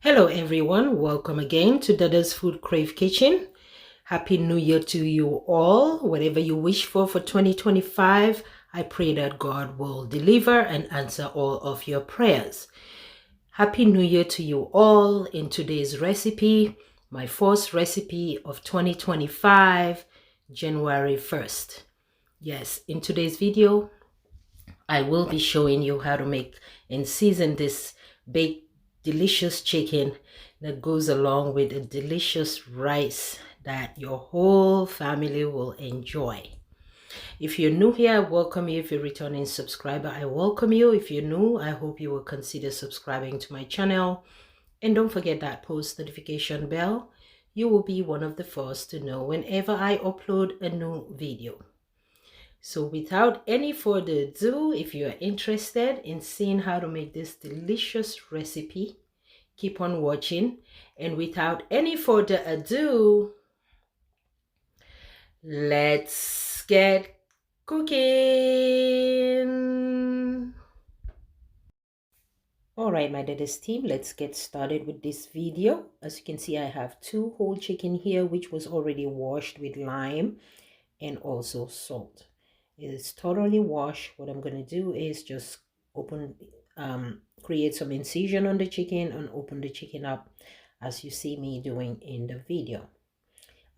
Hello everyone, welcome again to Dada's FoodCrave Kitchen. Happy New Year to you all. Whatever you wish for 2025, I pray that God will deliver and answer all of your prayers. Happy New Year to you all. In today's recipe, my first recipe of 2025, January 1st. Yes, in today's video, I will be showing you how to make and season this baked delicious chicken that goes along with a delicious rice that your whole family will enjoy. If you're new here, I welcome you. If you're a returning subscriber, I welcome you. If you're new, I hope you will consider subscribing to my channel. And don't forget that post notification bell. You will be one of the first to know whenever I upload a new video. So without any further ado, if you are interested in seeing how to make this delicious recipe, keep on watching. And without any further ado, let's get cooking. All right, my Dada's team, let's get started with this video. As you can see, I have 2 whole chicken here, which was already washed with lime and also salt. It is totally washed. What I'm going to do is just create some incision on the chicken and open the chicken up as you see me doing in the video.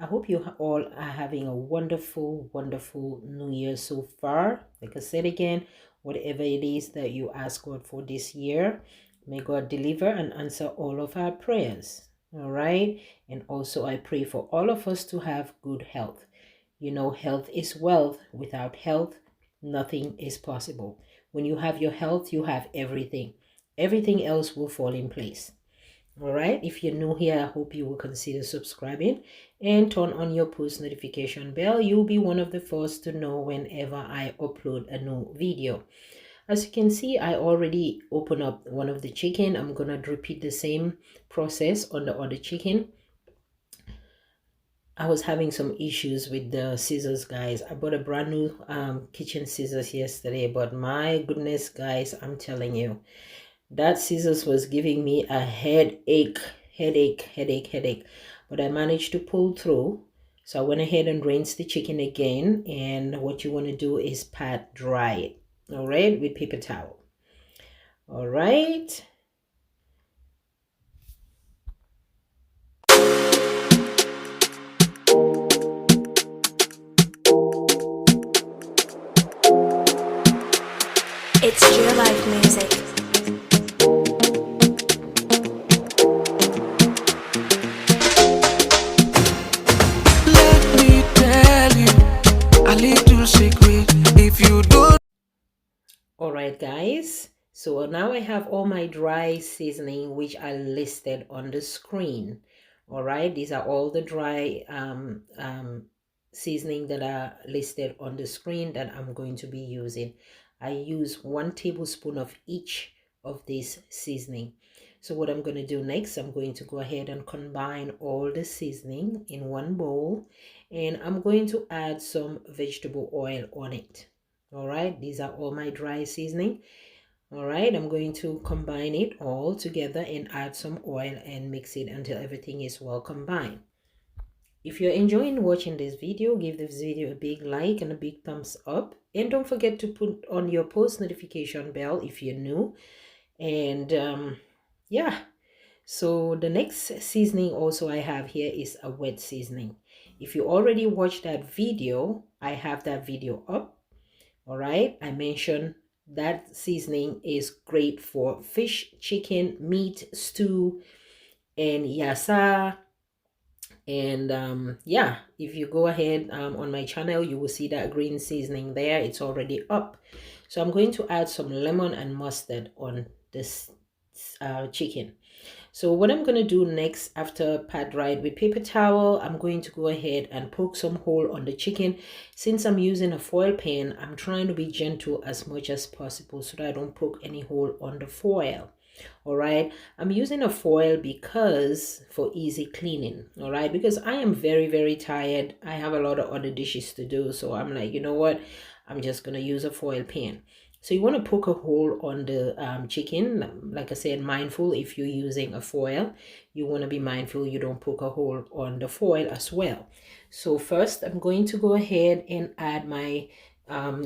I hope you all are having a wonderful new year so far. Like I said again, whatever it is that you ask God for this year, may God deliver and answer all of our prayers. All right. And also I pray for all of us to have good health. You know, health is wealth. Without health, nothing is possible. When you have your health, you have everything. Everything else will fall in place. All right. If you're new here, I hope you will consider subscribing and turn on your post notification bell. You'll be one of the first to know whenever I upload a new video. As you can see, I already opened up one of the chicken. I'm going to repeat the same process on the other chicken. I was having some issues with the scissors, guys. I bought a brand new kitchen scissors yesterday, but my goodness, guys, I'm telling you, that scissors was giving me a headache. But I managed to pull through. So I went ahead and rinsed the chicken again. And what you want to do is pat dry it, all right, with paper towel. All right. It's your life music. Let me tell you a little secret. If you don't. All right, guys. So now I have all my dry seasoning, which I listed on the screen. All right, these are all the dry seasoning that are listed on the screen that I'm going to be using. I use 1 tablespoon of each of this seasoning. So what I'm going to do next, I'm going to go ahead and combine all the seasoning in one bowl, and I'm going to add some vegetable oil on it. All right, these are all my dry seasoning. All right, I'm going to combine it all together and add some oil and mix it until everything is well combined. If you're enjoying watching this video, give this video a big like and a big thumbs up. And don't forget to put on your post notification bell if you're new. And yeah, so the next seasoning also I have here is a wet seasoning. If you already watched that video, I have that video up. All right, I mentioned that seasoning is great for fish, chicken, meat, stew, and yassa. And yeah, if you go ahead on my channel, you will see that green seasoning there. It's already up. So I'm going to add some lemon and mustard on this chicken. So what I'm going to do next, after pat dry it with paper towel, I'm going to go ahead and poke some hole on the chicken. Since I'm using a foil pan, I'm trying to be gentle as much as possible so that I don't poke any hole on the foil. All right, I'm using a foil because for easy cleaning. All right, because I am very tired. I have a lot of other dishes to do, so I'm like, you know what, I'm just gonna use a foil pan. So you want to poke a hole on the chicken. Like I said, mindful if you're using a foil. You want to be mindful you don't poke a hole on the foil as well. So first I'm going to go ahead and add my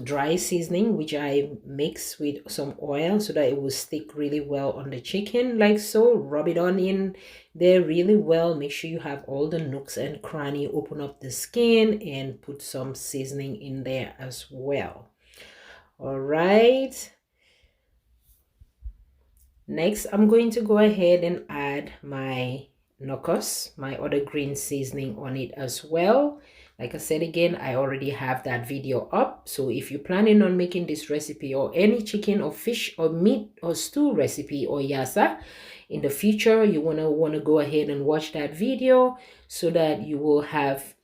dry seasoning, which I mix with some oil so that it will stick really well on the chicken, like so. Rub it on in there really well. Make sure you have all the nooks and cranny. Open up the skin and put some seasoning in there as well. All right. Next, I'm going to go ahead and add my nokos, my other green seasoning on it as well. Like I said again, I already have that video up. So if you're planning on making this recipe or any chicken or fish or meat or stew recipe or yassa in the future, you wanna go ahead and watch that video so that you will have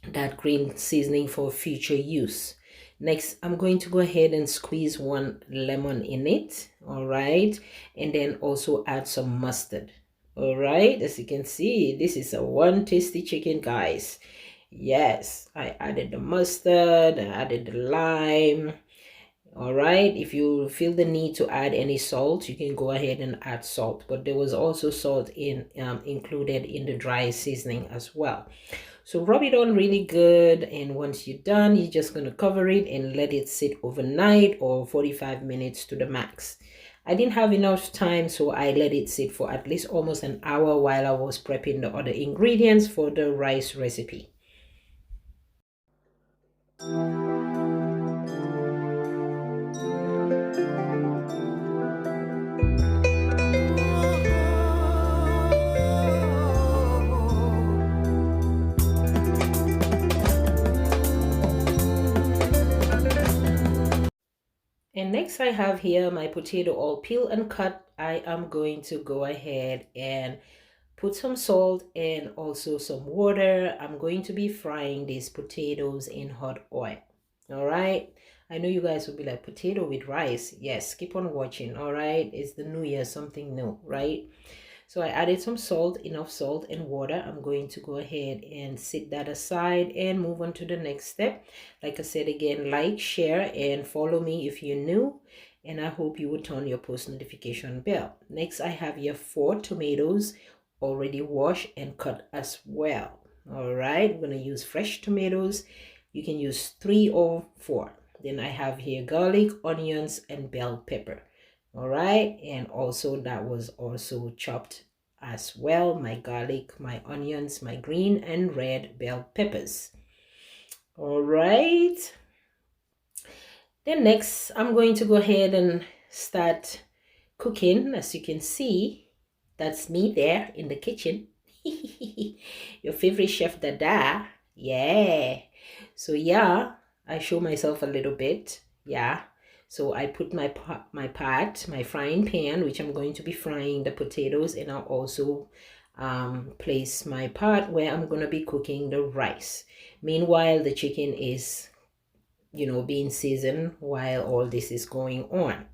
that green seasoning for future use. Next, I'm going to go ahead and squeeze one lemon in it. All right, and then also add some mustard. All right, as you can see, this is a one tasty chicken, guys. Yes, I added the mustard, I added the lime. All right, if you feel the need to add any salt, you can go ahead and add salt, but there was also salt included in the dry seasoning as well. So rub it on really good, and once you're done, you're just going to cover it and let it sit overnight or 45 minutes to the max. I didn't have enough time, so I let it sit for at least almost an hour while I was prepping the other ingredients for the rice recipe. And next I have here my potato all peeled and cut. I am going to go ahead and put some salt and also some water. I'm going to be frying these potatoes in hot oil. All right. I know you guys will be like, potato with rice. Yes, keep on watching. All right. It's the new year, something new, right? So I added some salt, enough salt and water. I'm going to go ahead and set that aside and move on to the next step. Like I said again, like, share, and follow me if you're new. And I hope you will turn your post notification bell. Next, I have here 4 tomatoes already washed and cut as well. All right, I'm going to use fresh tomatoes. You can use 3 or 4. Then I have here garlic, onions, and bell pepper. All right, and also that was also chopped as well, my garlic, my onions, my green and red bell peppers. All right, then next I'm going to go ahead and start cooking. As you can see, that's me there in the kitchen. Your favorite chef, Dada. Yeah, so yeah, I show myself a little bit. Yeah, so I put my frying pan, which I'm going to be frying the potatoes, and I'll also place my pot where I'm going to be cooking the rice. Meanwhile, the chicken is, being seasoned while all this is going on.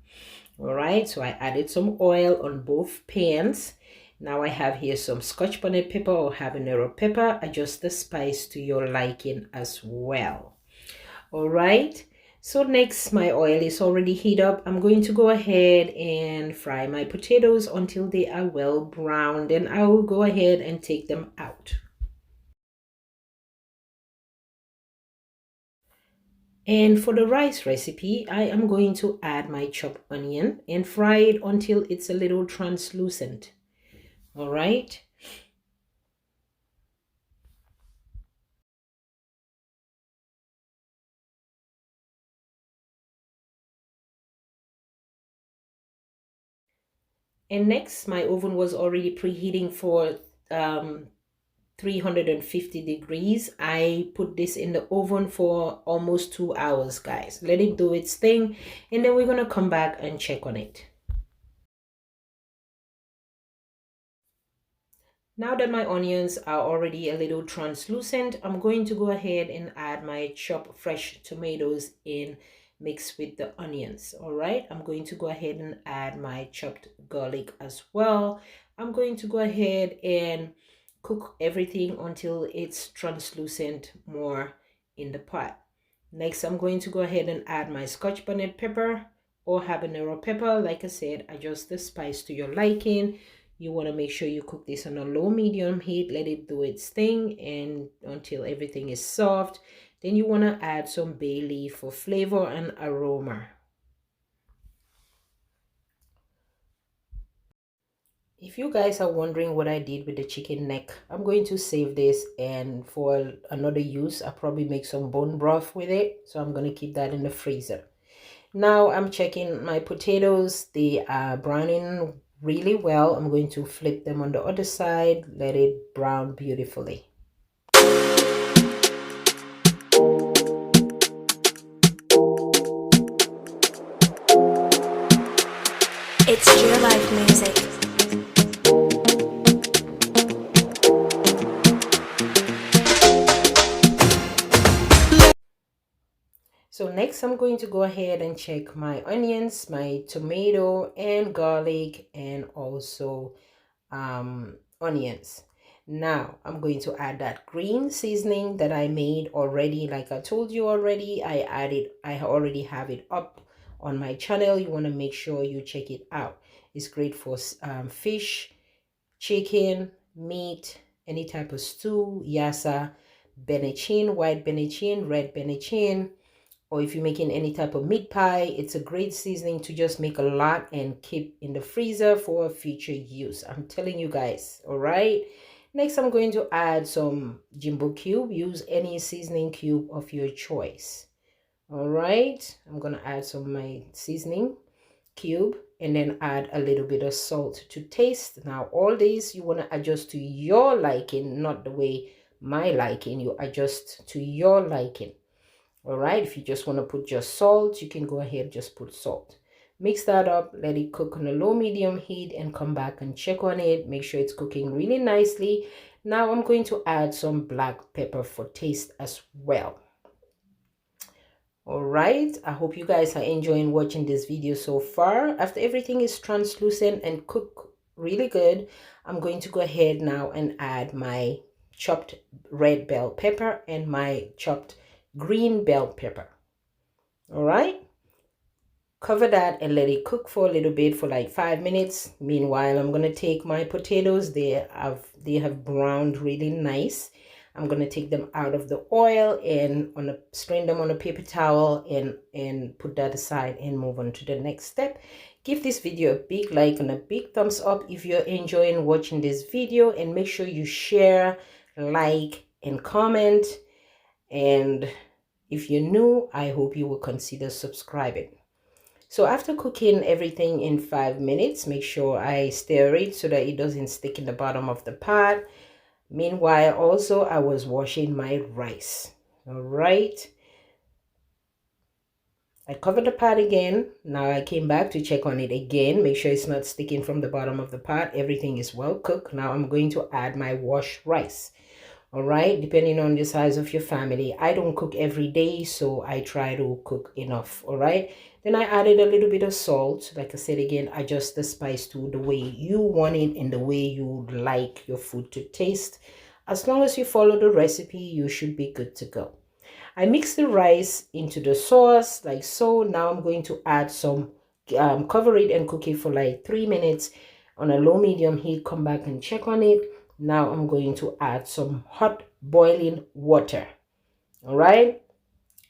All right, so I added some oil on both pans. Now I have here some Scotch bonnet pepper or habanero pepper. Adjust the spice to your liking as well. All right, so next, my oil is already heated up. I'm going to go ahead and fry my potatoes until they are well browned, and I will go ahead and take them out. And for the rice recipe, I am going to add my chopped onion and fry it until it's a little translucent. All right. And next, my oven was already preheating for 350 degrees. I put this in the oven for almost 2 hours, guys. Let it do its thing, and then we're gonna come back and check on it. Now that my onions are already a little translucent, I'm going to go ahead and add my chopped fresh tomatoes in mixed with the onions. All right, I'm going to go ahead and add my chopped garlic as well. I'm going to go ahead and cook everything until it's translucent more in the pot. Next, I'm going to go ahead and add my Scotch bonnet pepper, or habanero pepper. Like I said, adjust the spice to your liking. You want to make sure you cook this on a low medium heat, let it do its thing and until everything is soft. Then you want to add some bay leaf for flavor and aroma. If you guys are wondering what I did with the chicken neck, I'm going to save this, and for another use I'll probably make some bone broth with it, so I'm going to keep that in the freezer. Now I'm checking my potatoes. They are browning really well. I'm going to flip them on the other side, let it brown beautifully. It's Your Life Music. So next I'm going to go ahead and check my onions, my tomato and garlic, and also onions. Now I'm going to add that green seasoning that I made already. Like I told you already, I already have it up on my channel. You want to make sure you check it out. It's great for fish, chicken, meat, any type of stew, yassa, benechin, white benechin, red benechin, or if you're making any type of meat pie. It's a great seasoning to just make a lot and keep in the freezer for future use. I'm telling you guys. All right, next I'm going to add some jumbo cube. Use any seasoning cube of your choice. All right, I'm gonna add some of my seasoning cube and then add a little bit of salt to taste. Now all these you want to adjust to your liking, not the way my liking. You adjust to your liking. All right, if you just want to put just salt, you can go ahead, just put salt. Mix that up, let it cook on a low medium heat, and come back and check on it. Make sure it's cooking really nicely. Now I'm going to add some black pepper for taste as well. All right, I hope you guys are enjoying watching this video so far. After everything is translucent and cooked really good, I'm going to go ahead now and add my chopped red bell pepper and my chopped green bell pepper. All right, cover that and let it cook for a little bit for like 5 minutes. Meanwhile, I'm gonna take my potatoes. They have browned really nice. I'm gonna take them out of the oil and strain them on a paper towel and put that aside and move on to the next step. Give this video a big like and a big thumbs up if you're enjoying watching this video, and make sure you share, like, and comment. And if you're new, I hope you will consider subscribing. So after cooking everything in 5 minutes, make sure I stir it so that it doesn't stick in the bottom of the pot. Meanwhile, also I was washing my rice. All right, I covered the pot again. Now I came back to check on it again, make sure it's not sticking from the bottom of the pot. Everything is well cooked. Now I'm going to add my washed rice. All right, depending on the size of your family. I don't cook every day, so I try to cook enough. All right, then I added a little bit of salt. Like I said again, adjust the spice to the way you want it and the way you like your food to taste. As long as you follow the recipe, you should be good to go. I mix the rice into the sauce like so. Now I'm going to add some cover it and cook it for like 3 minutes on a low medium heat. Come back and check on it. Now I'm going to add some hot boiling water. All right,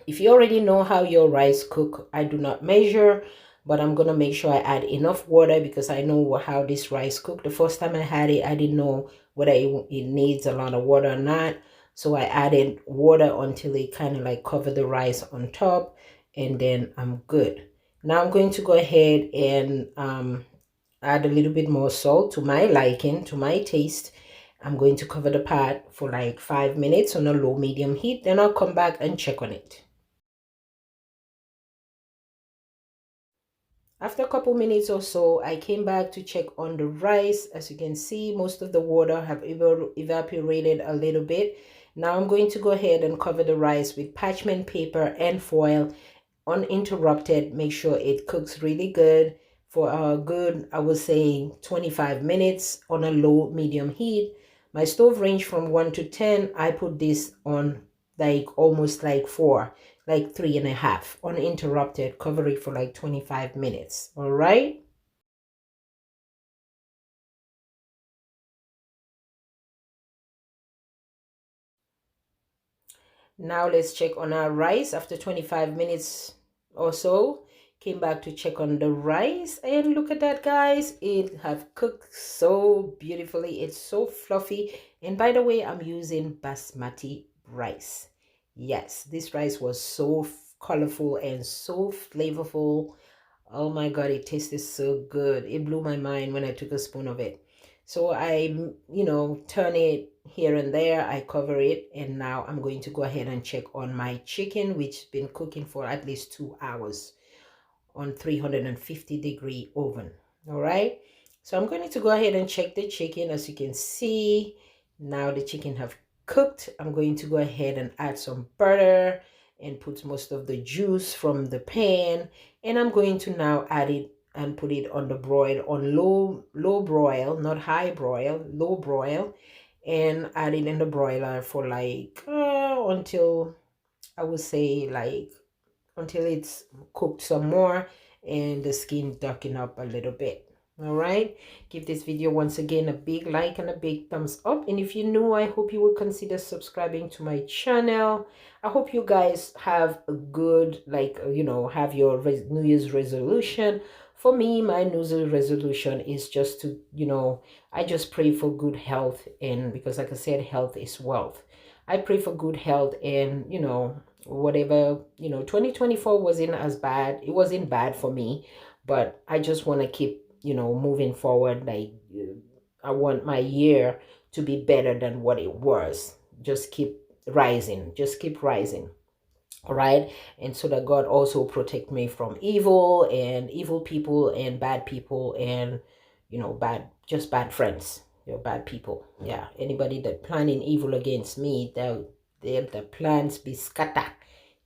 if you already know how your rice cook, I do not measure, but I'm gonna make sure I add enough water because I know how this rice cook. The first time I had it, I didn't know whether it needs a lot of water or not, so I added water until it kind of like covered the rice on top, and then I'm good. Now I'm going to go ahead and add a little bit more salt to my liking, to my taste. I'm going to cover the pot for like 5 minutes on a low medium heat. Then I'll come back and check on it. After a couple minutes or so, I came back to check on the rice. As you can see, most of the water have evaporated a little bit. Now I'm going to go ahead and cover the rice with parchment paper and foil uninterrupted. Make sure it cooks really good for a good, I would say, 25 minutes on a low medium heat. My stove range from 1 to 10. I put this on like almost like 4 like 3.5 uninterrupted. Cover it for like 25 minutes. All right. Now let's check on our rice after 25 minutes or so. Came back to check on the rice, and look at that, guys. It have cooked so beautifully. It's so fluffy. And by the way, I'm using basmati rice. Yes, this rice was so colorful and so flavorful. Oh my God, it tasted so good. It blew my mind when I took a spoon of it. So I, turn it here and there. I cover it. And now I'm going to go ahead and check on my chicken, which has been cooking for at least 2 hours on 350-degree oven. All right. So I'm going to go ahead and check the chicken. As you can see, now the chicken have cooked. I'm going to go ahead and add some butter and put most of the juice from the pan. And I'm going to now add it and put it on the broil on low broil, not high broil, low broil, and add it in the broiler for like until I would say like until it's cooked some more and the skin darken up a little bit. All right, give this video once again a big like and a big thumbs up, and if you're new, I hope you will consider subscribing to my channel. I hope you guys have a good, like, have your New Year's resolution. For me, my New Year's resolution is just to, I just pray for good health, and because like I said, health is wealth. I pray for good health, and whatever, 2024 wasn't as bad. It wasn't bad for me, but I just want to keep, moving forward. Like, I want my year to be better than what it was. Just keep rising. Just keep rising. All right. And so that God also protect me from evil and evil people and bad people and, just bad friends, bad people. Yeah. Anybody that planning evil against me, the plans be scattered.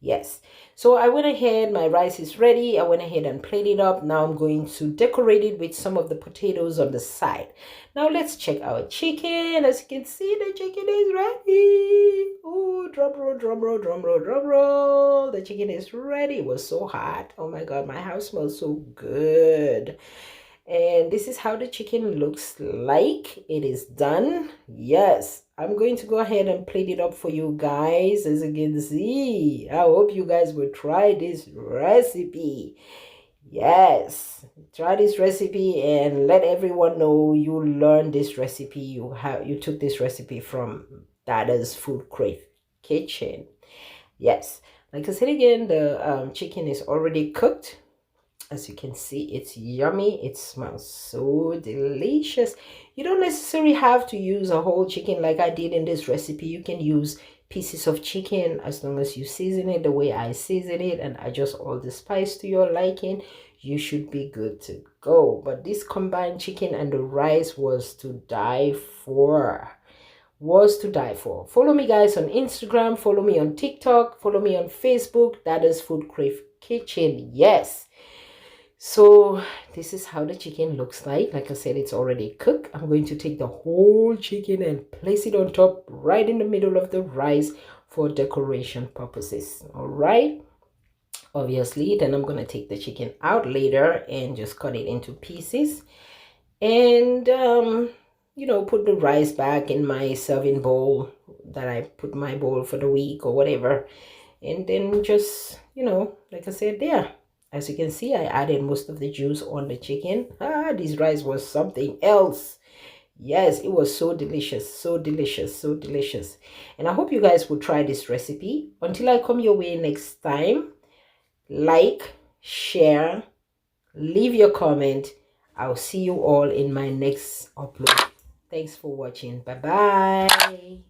Yes. So I went ahead, my rice is ready. I went ahead and plated it up. Now I'm going to decorate it with some of the potatoes on the side. Now let's check our chicken. As you can see, the chicken is ready. Oh, drum roll, drum roll, drum roll, drum roll. The chicken is ready. It was so hot. Oh my God, my house smells so good. And this is how the chicken looks like. It is done. Yes, I'm going to go ahead and plate it up for you guys. As you can see, I hope you guys will try this recipe. Yes, try this recipe and let everyone know you learned this recipe. You took this recipe from Dada's FoodCrave kitchen. Yes, like I said again, the chicken is already cooked. As you can see, it's yummy. It smells so delicious. You don't necessarily have to use a whole chicken like I did in this recipe. You can use pieces of chicken as long as you season it the way I season it and adjust all the spice to your liking. You should be good to go. But this combined chicken and the rice was to die for. Follow me, guys, on Instagram. Follow me on TikTok. Follow me on Facebook. That is FoodCrave Kitchen. Yes. So this is how the chicken looks like. Like I said, it's already cooked. I'm going to take the whole chicken and place it on top right in the middle of the rice for decoration purposes. All right. Obviously, then I'm going to take the chicken out later and just cut it into pieces. And, put the rice back in my serving bowl that I put my bowl for the week or whatever. And then just, like I said, there. As you can see, I added most of the juice on the chicken. This rice was something else. Yes, it was so delicious, so delicious, so delicious. And I hope you guys will try this recipe. Until I come your way next time, like, share, leave your comment. I'll see you all in my next upload. Thanks for watching. Bye-bye.